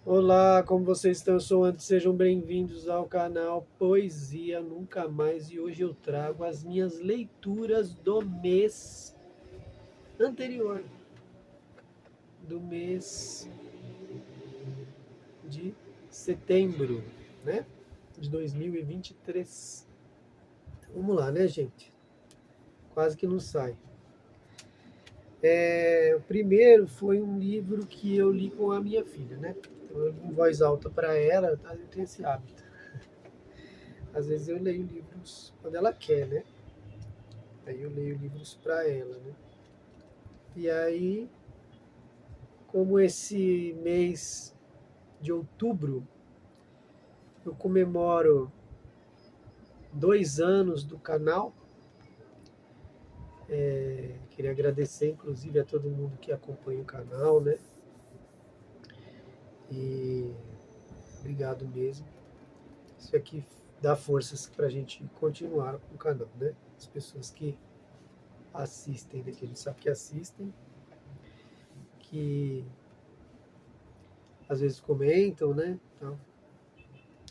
Olá, como vocês estão? Eu sou o Antes, sejam bem-vindos ao canal Poesia Nunca Mais e hoje eu trago as minhas leituras do mês anterior, do mês de setembro, né? De 2023. Então, vamos lá, né, gente? Quase que não sai. O primeiro foi um livro que eu li com a minha filha, né? Então, eu li em voz alta para ela, tá? Eu tenho esse hábito. Às vezes eu leio livros quando ela quer, né? Aí eu leio livros para ela, né? E aí, como esse mês de outubro eu comemoro 2 anos do canal, queria agradecer inclusive a todo mundo que acompanha o canal, né? E obrigado mesmo. Isso aqui dá forças para a gente continuar com o canal, né? As pessoas que assistem, né? Que a gente sabe que assistem, que às vezes comentam, né? Então,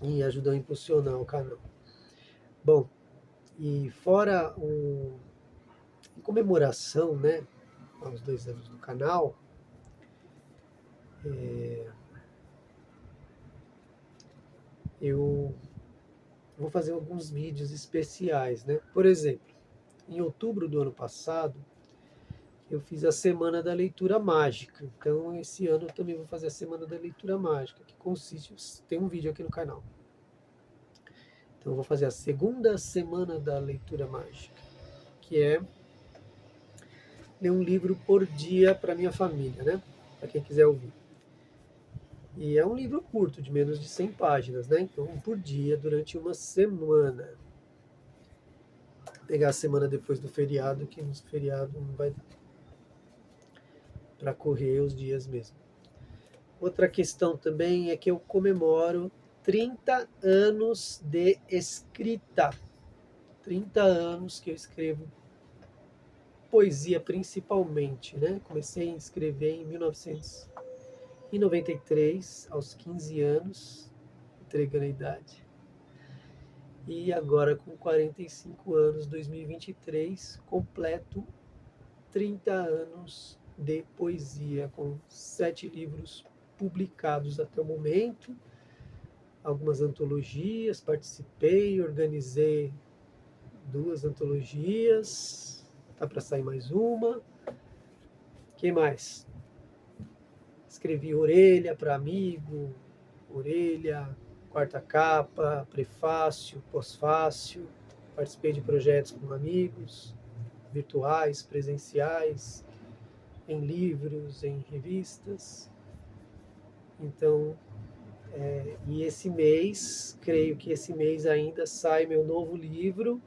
e ajudam a impulsionar o canal. Bom, e fora em comemoração, né, aos 2 anos do canal, eu vou fazer alguns vídeos especiais, né? Por exemplo, em outubro do ano passado, eu fiz a Semana da Leitura Mágica. Então, esse ano eu também vou fazer a Semana da Leitura Mágica, que consiste, tem um vídeo aqui no canal. Então, eu vou fazer a segunda Semana da Leitura Mágica, que é ler um livro por dia para minha família, né? Para quem quiser ouvir. E é um livro curto, de menos de 100 páginas, né? Então, um por dia, durante uma semana. Vou pegar a semana depois do feriado, que no feriado não vai dar para correr os dias mesmo. Outra questão também é que eu comemoro 30 anos de escrita. 30 anos que eu escrevo poesia principalmente, né? Comecei a escrever em 1993, aos 15 anos, entregando a idade. E agora, com 45 anos, 2023, completo 30 anos de poesia, com 7 livros publicados até o momento, algumas antologias, participei, organizei 2 antologias, tá para sair mais uma. Que mais? Escrevi Orelha para amigo, Orelha, quarta capa, prefácio, pós-fácio. Participei de projetos com amigos, virtuais, presenciais, em livros, em revistas. Então, e esse mês, creio que esse mês ainda sai meu novo livro,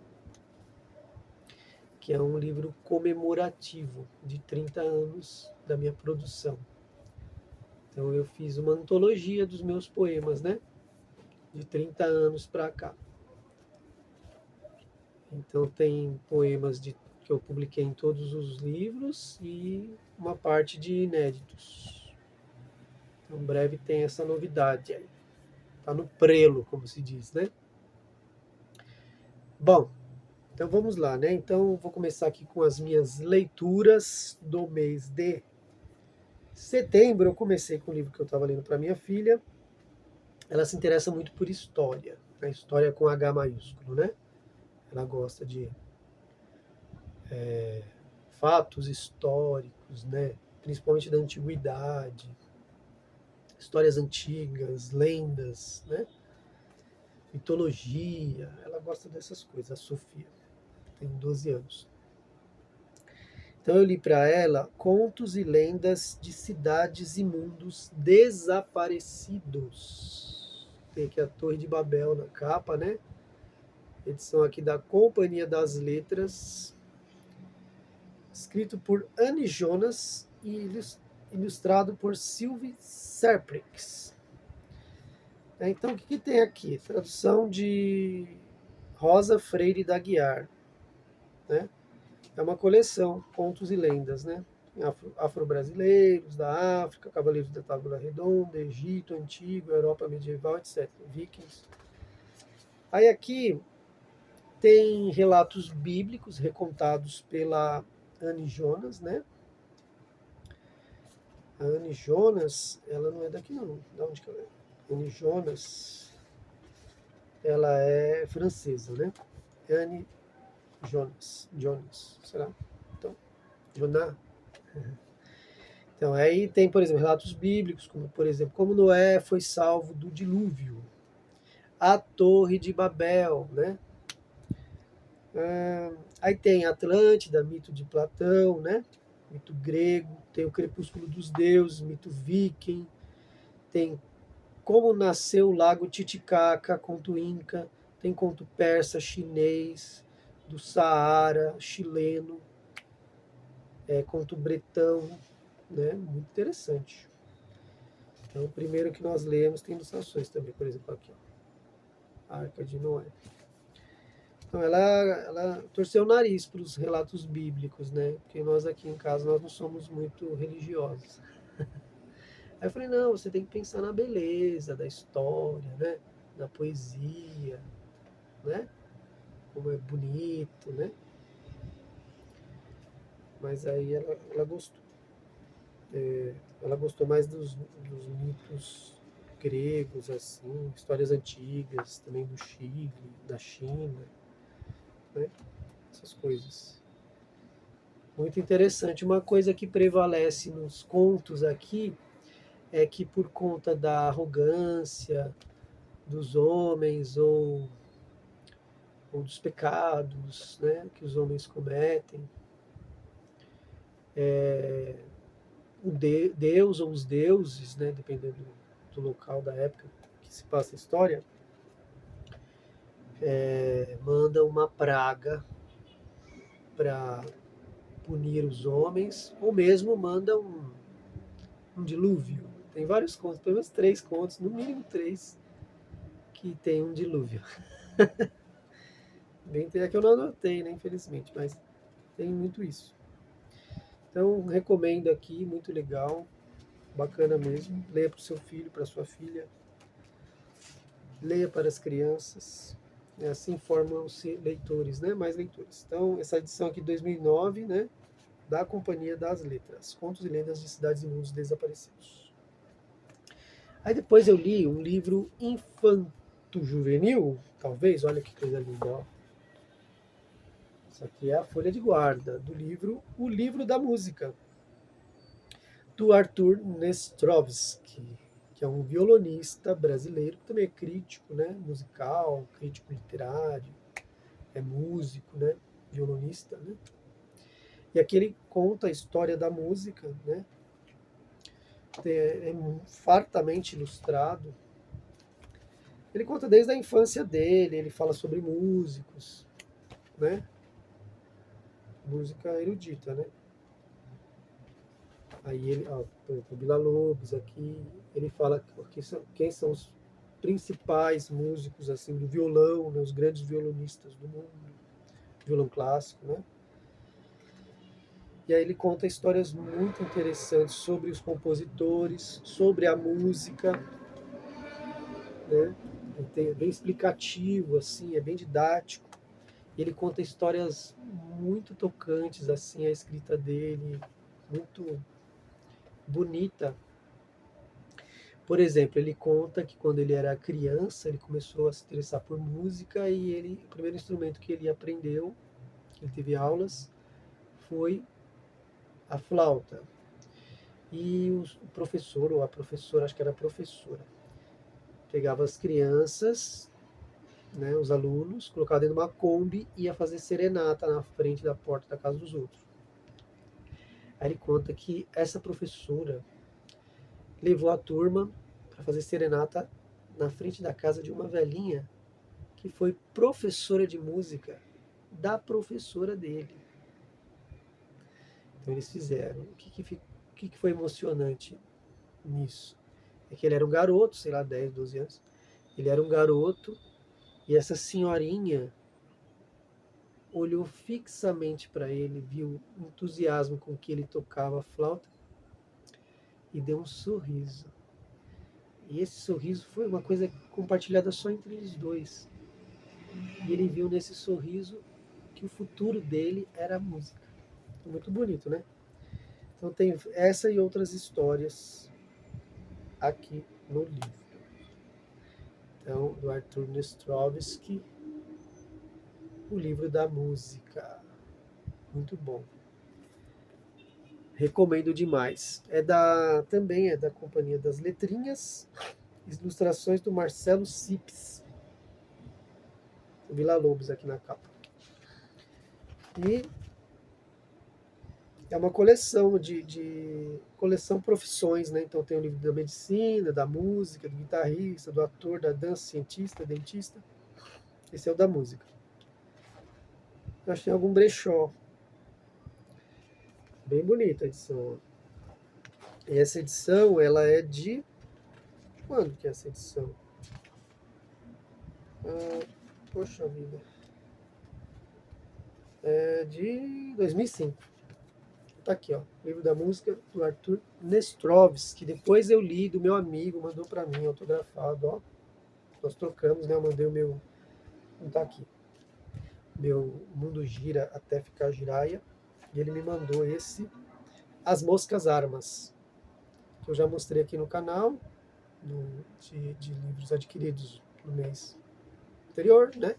que é um livro comemorativo de 30 anos da minha produção. Então eu fiz uma antologia dos meus poemas, né? De 30 anos para cá. Então tem poemas que eu publiquei em todos os livros e uma parte de inéditos. Então, em breve tem essa novidade aí. Tá no prelo, como se diz, né? Bom, então vamos lá, né? Então vou começar aqui com as minhas leituras do mês de setembro. Eu comecei com o livro que eu estava lendo para minha filha. Ela se interessa muito por história, a história com H maiúsculo, né? Ela gosta de fatos históricos, né? Principalmente da antiguidade, histórias antigas, lendas, né? Mitologia. Ela gosta dessas coisas, a Sofia. Tem 12 anos. Então eu li para ela contos e lendas de cidades e mundos desaparecidos. Tem aqui a Torre de Babel na capa, né? Edição aqui da Companhia das Letras, escrito por Anne Jonas e ilustrado por Sylvie Serprix. Então, o que tem aqui? Tradução de Rosa Freire da Guiar, né? É uma coleção, contos e lendas, né? afro-brasileiros da África, cavaleiros da Tábua Redonda, Egito Antigo, Europa medieval, etc. Vikings. Aí aqui tem relatos bíblicos recontados pela Anne Jonas, né? A Anne Jonas, ela não é daqui não. Da onde que ela é? Anne Jonas, ela é francesa, né? Anne Jonas, será? Então, Jonas. Então, aí tem, por exemplo, relatos bíblicos, como, por exemplo, como Noé foi salvo do dilúvio, a Torre de Babel, né? Aí tem Atlântida, mito de Platão, né? Mito grego, tem o Crepúsculo dos Deuses, mito viking, tem como nasceu o lago Titicaca, conto inca, tem conto persa, chinês, do Saara, chileno, conto bretão, né? Muito interessante. Então, o primeiro que nós lemos tem ilustrações também, por exemplo, aqui, ó, a Arca de Noé. Então, ela torceu o nariz para os relatos bíblicos, né? Porque nós aqui em casa nós não somos muito religiosos. Aí eu falei, não, você tem que pensar na beleza da história, né? Da poesia, né? Como é bonito, né? Mas aí ela gostou. Ela gostou mais dos mitos gregos, assim, histórias antigas, também do Chile, da China, né? Essas coisas. Muito interessante. Uma coisa que prevalece nos contos aqui é que por conta da arrogância dos homens ou dos pecados, né, que os homens cometem, Deus ou os deuses, né, dependendo do local da época que se passa a história, manda uma praga para punir os homens, ou mesmo manda um dilúvio. Tem vários contos, pelo menos 3 contos, no mínimo 3, que tem um dilúvio. Bem, é que eu não anotei, né, infelizmente, mas tem muito isso. Então, recomendo aqui, muito legal, bacana mesmo. Leia para o seu filho, para a sua filha, leia para as crianças. Assim formam-se leitores, né? Mais leitores. Então, essa edição aqui de 2009, né? Da Companhia das Letras, Contos e Lendas de Cidades e Mundos Desaparecidos. Aí depois eu li um livro infanto-juvenil, talvez, olha que coisa linda, ó. Isso aqui é a folha de guarda do livro O Livro da Música, do Arthur Nestrovsky, que é um violonista brasileiro, que também é crítico, né, musical, crítico literário, é músico, né, violonista, né? E aqui ele conta a história da música, né? É fartamente ilustrado. Ele conta desde a infância dele, ele fala sobre músicos, né? Música erudita, né? Aí ele, ó, por exemplo, Villa-Lobos aqui, ele fala quem são os principais músicos assim do violão, né, os grandes violonistas do mundo, violão clássico, né? E aí ele conta histórias muito interessantes sobre os compositores, sobre a música, né? É bem explicativo, assim, é bem didático. E ele conta histórias muito tocantes, assim, a escrita dele, muito bonita. Por exemplo, ele conta que quando ele era criança, ele começou a se interessar por música e o primeiro instrumento que ele aprendeu, que ele teve aulas, foi a flauta. E o professor, ou a professora, acho que era a professora, pegava as crianças, né, os alunos, colocava dentro de uma Kombi e ia fazer serenata na frente da porta da casa dos outros. Aí ele conta que essa professora levou a turma para fazer serenata na frente da casa de uma velhinha que foi professora de música da professora dele. Então eles fizeram. O que foi emocionante nisso? É que ele era um garoto, sei lá, 10, 12 anos. Ele era um garoto e essa senhorinha olhou fixamente para ele, viu o entusiasmo com que ele tocava a flauta e deu um sorriso. E esse sorriso foi uma coisa compartilhada só entre eles dois. E ele viu nesse sorriso que o futuro dele era a música. Muito bonito, né? Então tem essa e outras histórias aqui no livro. Então, do Arthur Nestrovsky, o livro da música. Muito bom. Recomendo demais. Também é da Companhia das Letrinhas, ilustrações do Marcelo Cipes. Villa-Lobos aqui na capa. E é uma coleção de coleção profissões, né? Então tem o livro da medicina, da música, do guitarrista, do ator, da dança, cientista, dentista. Esse é o da música. Eu achei algum brechó. Bem bonita a edição. E essa edição, ela é de... Quando que é essa edição? Poxa vida. É de 2005. Tá aqui, ó. Livro da música do Arthur Nestrovsky, que depois eu li do meu amigo, mandou para mim, autografado, ó. Nós trocamos, né? Eu mandei o meu... Não tá aqui. Meu Mundo Gira Até Ficar Giraia. E ele me mandou esse As Moscas Armas, que eu já mostrei aqui no canal, de livros adquiridos no mês anterior, né?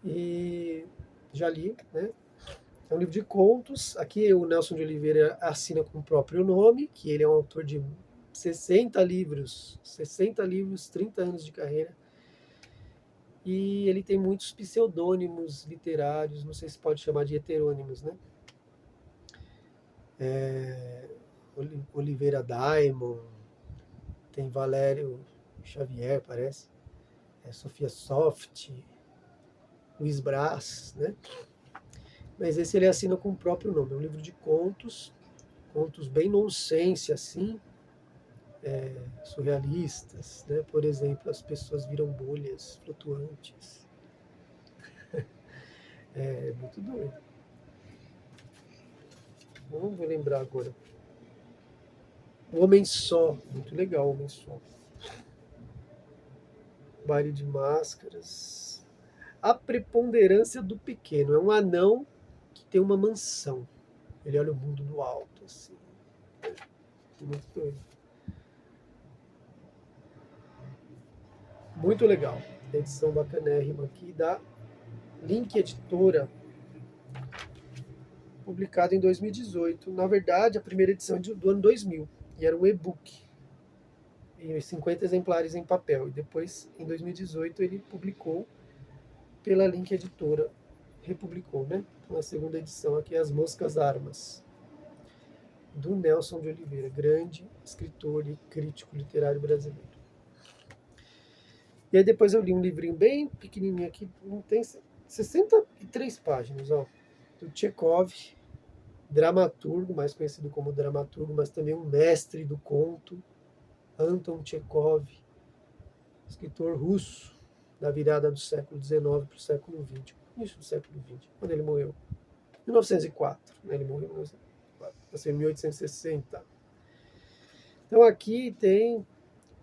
E já li, né? É um livro de contos. Aqui o Nelson de Oliveira assina com o próprio nome, que ele é um autor de 60 livros, 30 anos de carreira. E ele tem muitos pseudônimos literários, não sei se pode chamar de heterônimos, né? Oliveira Daimon, tem Valério Xavier, parece, Sofia Soft, Luiz Brás, né? Mas esse ele assina com o próprio nome, é um livro de contos, contos bem nonsense, assim, surrealistas, né? Por exemplo, as pessoas viram bolhas flutuantes. É muito doido. Não vou lembrar agora. O Homem Só, muito legal, o Homem Só. Baile de Máscaras. A Preponderância do Pequeno. É um anão que tem uma mansão. Ele olha o mundo do alto, assim. Muito doido. Muito legal. Edição bacanérrima aqui da Link Editora, publicado em 2018. Na verdade, a primeira edição do ano 2000. E era um e-book. E 50 exemplares em papel. E depois, em 2018, ele publicou pela Link Editora. Republicou, né? Então, a segunda edição aqui é As Moscas Armas, do Nelson de Oliveira, grande escritor e crítico literário brasileiro. E aí depois eu li um livrinho bem pequenininho aqui, tem 63 páginas, ó, do Tchekov, dramaturgo, mais conhecido como dramaturgo, mas também um mestre do conto, Anton Tchekov, escritor russo, da virada do século XIX para o século XX, início do século XX, quando ele morreu. 1904, né? Ele morreu em 1904, nasceu em 1860. Então aqui tem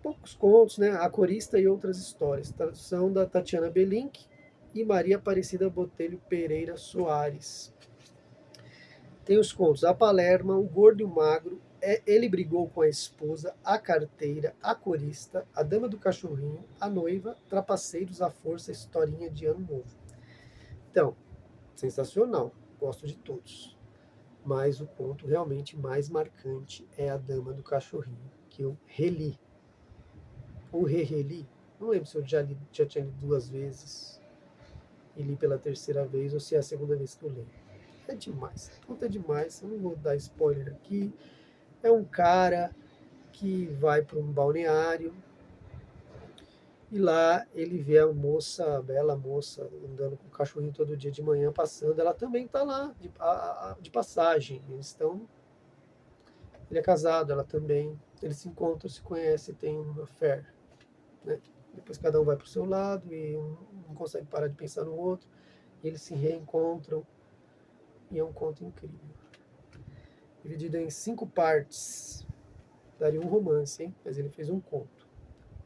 poucos contos, né? A Corista e Outras Histórias, tradução da Tatiana Belink e Maria Aparecida Botelho Pereira Soares. Tem os contos A Palerma, O Gordo e o Magro, Ele Brigou com a Esposa, A Carteira, A Corista, A Dama do Cachorrinho, A Noiva, Trapaceiros, A Força, Historinha de Ano Novo. Então, sensacional, gosto de todos. Mas o conto realmente mais marcante é A Dama do Cachorrinho, que eu reli. Ou reli, não lembro se eu já tinha lido 2 vezes e li pela terceira vez ou se é a segunda vez que eu leio. É demais, o conto é demais, eu não vou dar spoiler aqui. É um cara que vai para um balneário e lá ele vê a moça, a bela moça, andando com o cachorrinho todo dia de manhã passando. Ela também está lá de passagem. Ele é casado, ela também. Eles se encontram, se conhecem, têm uma affair, né? Depois cada um vai para o seu lado e um não consegue parar de pensar no outro. e eles se reencontram, e é um conto incrível. Dividido em 5 partes. Daria um romance, hein? Mas ele fez um conto.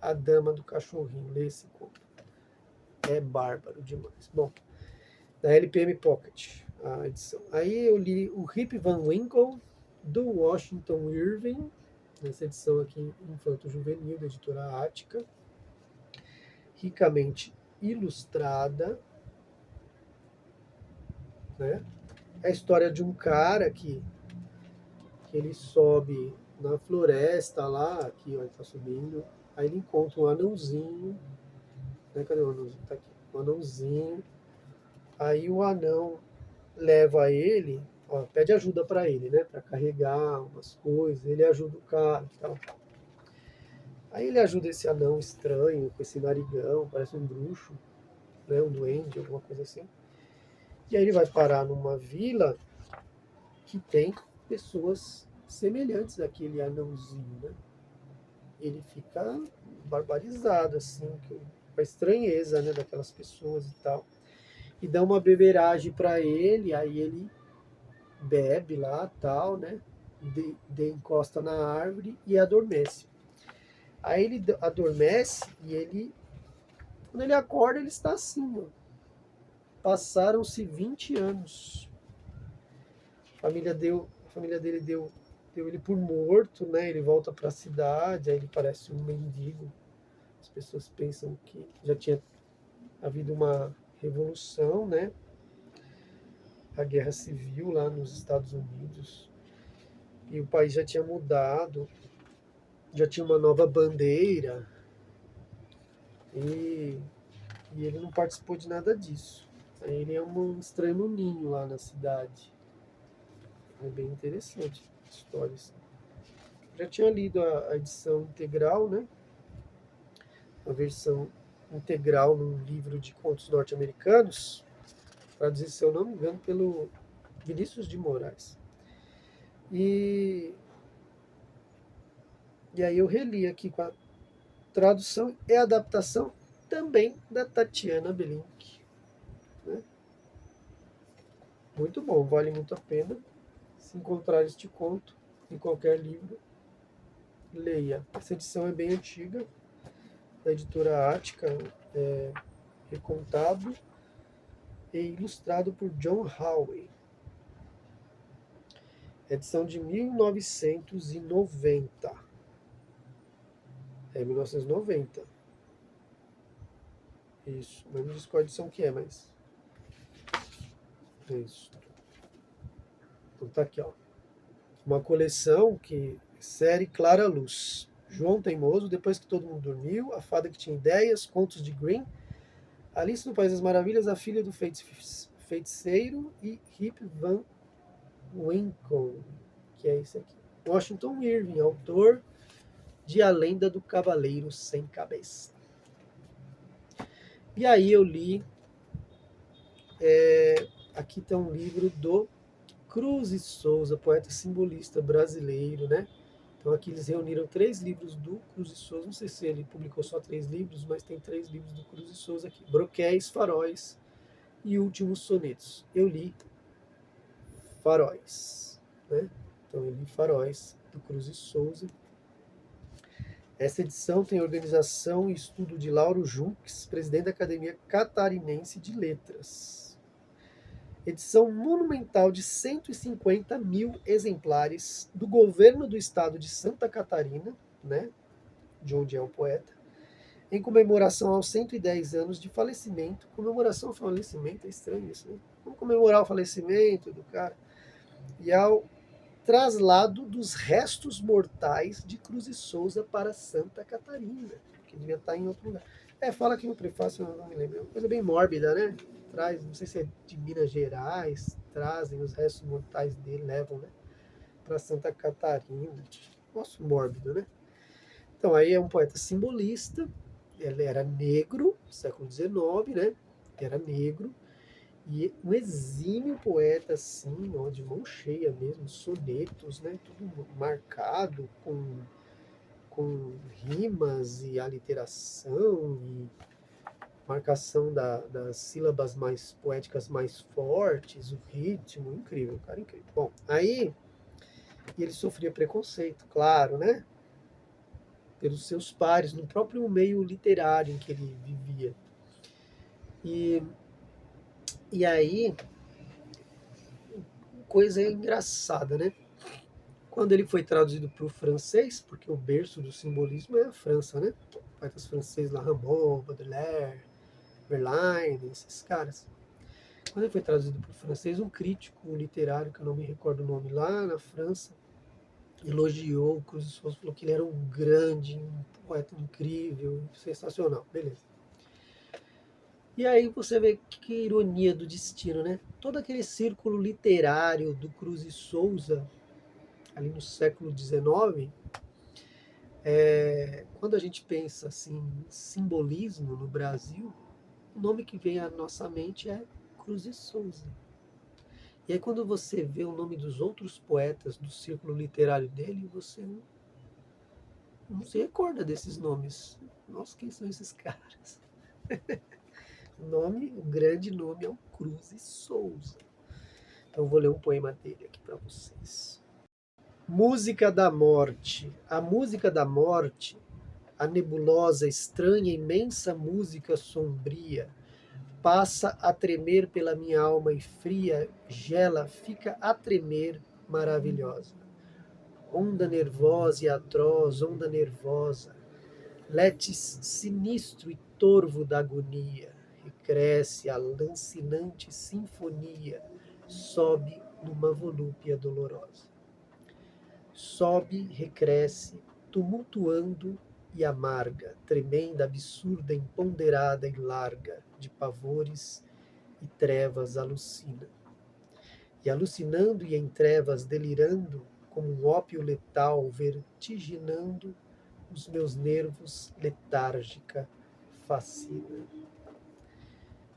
A Dama do Cachorrinho. Lê esse conto. É bárbaro demais. Bom, da LPM Pocket, a edição. Aí eu li o Rip Van Winkle, do Washington Irving, nessa edição aqui, infanto-juvenil, da editora Ática. Ricamente ilustrada, né? É a história de um cara que ele sobe na floresta lá, aqui, ó, ele tá subindo, aí ele encontra um anãozinho, né? Cadê o anãozinho? Tá aqui. Um anãozinho. Aí o anão leva ele, ó, pede ajuda para ele, né? Para carregar umas coisas, ele ajuda o cara e tal. Aí ele ajuda esse anão estranho, com esse narigão, parece um bruxo, né? Um duende, alguma coisa assim. E aí ele vai parar numa vila que tem pessoas semelhantes àquele anãozinho, né? Ele fica barbarizado, assim, com a estranheza, né, daquelas pessoas e tal. E dá uma beberagem para ele, aí ele bebe lá, tal, né? Encosta na árvore e adormece. Aí ele adormece e quando ele acorda, ele está assim, ó. Passaram-se 20 anos. A família dele deu ele por morto, né? Ele volta para a cidade, aí ele parece um mendigo. As pessoas pensam que já tinha havido uma revolução, né? A guerra civil lá nos Estados Unidos. E o país já tinha mudado, já tinha uma nova bandeira, e, e ele não participou de nada disso. Aí ele é um estranho no ninho lá na cidade. É bem interessante a história. Assim. Já tinha lido a edição integral, né? A versão integral num livro de contos norte-americanos, traduzido, se eu não me engano, pelo Vinícius de Moraes. E, e aí eu reli aqui com a tradução e adaptação também da Tatiana Belink. Né? Muito bom, vale muito a pena. Se encontrar este conto em qualquer livro, leia. Essa edição é bem antiga, da editora Ática, recontado e ilustrado por John Howe. Edição de 1990. É 1990. Isso. Não me diz qual edição que é, mas. É isso. Então tá aqui, ó. Uma coleção que. Série Clara Luz. João Teimoso, Depois que Todo Mundo Dormiu, A Fada que Tinha Ideias, Contos de Green, Alice no País das Maravilhas, A Filha do Feiticeiro e Rip Van Winkle, que é esse aqui. Washington Irving, autor de A Lenda do Cavaleiro Sem Cabeça. E aí eu li, aqui tem um livro do Cruz e Souza, poeta simbolista brasileiro, né? Então aqui eles reuniram 3 livros do Cruz e Souza, não sei se ele publicou só 3 livros, mas tem 3 livros do Cruz e Souza aqui. Broquéis, Faróis e Últimos Sonetos. Eu li Faróis, né? Então eu li Faróis, do Cruz e Souza. Essa edição tem organização e estudo de Lauro Junques, presidente da Academia Catarinense de Letras. Edição monumental de 150 mil exemplares do governo do estado de Santa Catarina, né, de onde é o poeta, em comemoração aos 110 anos de falecimento. Comemoração ao falecimento, é estranho isso, né? Vamos comemorar o falecimento do cara. E ao traslado dos restos mortais de Cruz e Souza para Santa Catarina, que devia estar em outro lugar. Fala aqui no prefácio, eu não me lembro. É uma coisa bem mórbida, né? Traz, não sei se é de Minas Gerais, trazem os restos mortais dele, levam, né? Para Santa Catarina. Nossa, mórbido, né? Então, aí é um poeta simbolista, ele era negro, século XIX, né? Era negro, e um exímio poeta, assim, ó, de mão cheia mesmo, sonetos, né? Tudo marcado com rimas e aliteração marcação das sílabas mais poéticas mais fortes, o ritmo, incrível, cara, incrível. Bom, aí ele sofria preconceito, claro, né? Pelos seus pares, no próprio meio literário em que ele vivia. E, e aí, coisa engraçada, né? Quando ele foi traduzido para o francês, porque o berço do simbolismo é a França, né? Poetas franceses, lá, Rimbaud, Baudelaire, Verlaine, esses caras. Quando ele foi traduzido para o francês, um crítico literário, que eu não me recordo o nome, lá na França, elogiou o Cruz de Souza, falou que ele era um grande, um poeta incrível, sensacional, beleza. E aí você vê que ironia do destino, né? Todo aquele círculo literário do Cruz e Souza, ali no século XIX, quando a gente pensa assim, em simbolismo no Brasil, o nome que vem à nossa mente é Cruz e Souza. E aí quando você vê o nome dos outros poetas do círculo literário dele, você não se recorda desses nomes. Nossa, quem são esses caras? O grande nome é o Cruz e Souza. Então eu vou ler um poema dele aqui para vocês. Música da morte. A música da morte, a nebulosa, estranha, imensa música sombria, passa a tremer pela minha alma e fria, gela, fica a tremer, maravilhosa. Onda nervosa e atroz, onda nervosa, letes sinistro e torvo da agonia, recresce a lancinante sinfonia, sobe numa volúpia dolorosa. Sobe, recresce, tumultuando e amarga, tremenda, absurda, imponderada e larga, de pavores e trevas alucina. E alucinando e em trevas delirando, como um ópio letal vertiginando, os meus nervos letárgica fascina.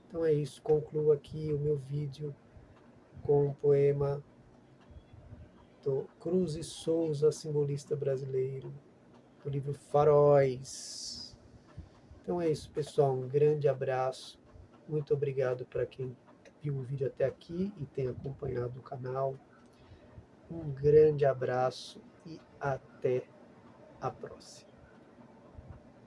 Então é isso, concluo aqui o meu vídeo com o poema do Cruz e Souza, simbolista brasileiro, do livro Faróis. Então é isso, pessoal. Um grande abraço. Muito obrigado para quem viu o vídeo até aqui e tem acompanhado o canal. Um grande abraço e até a próxima.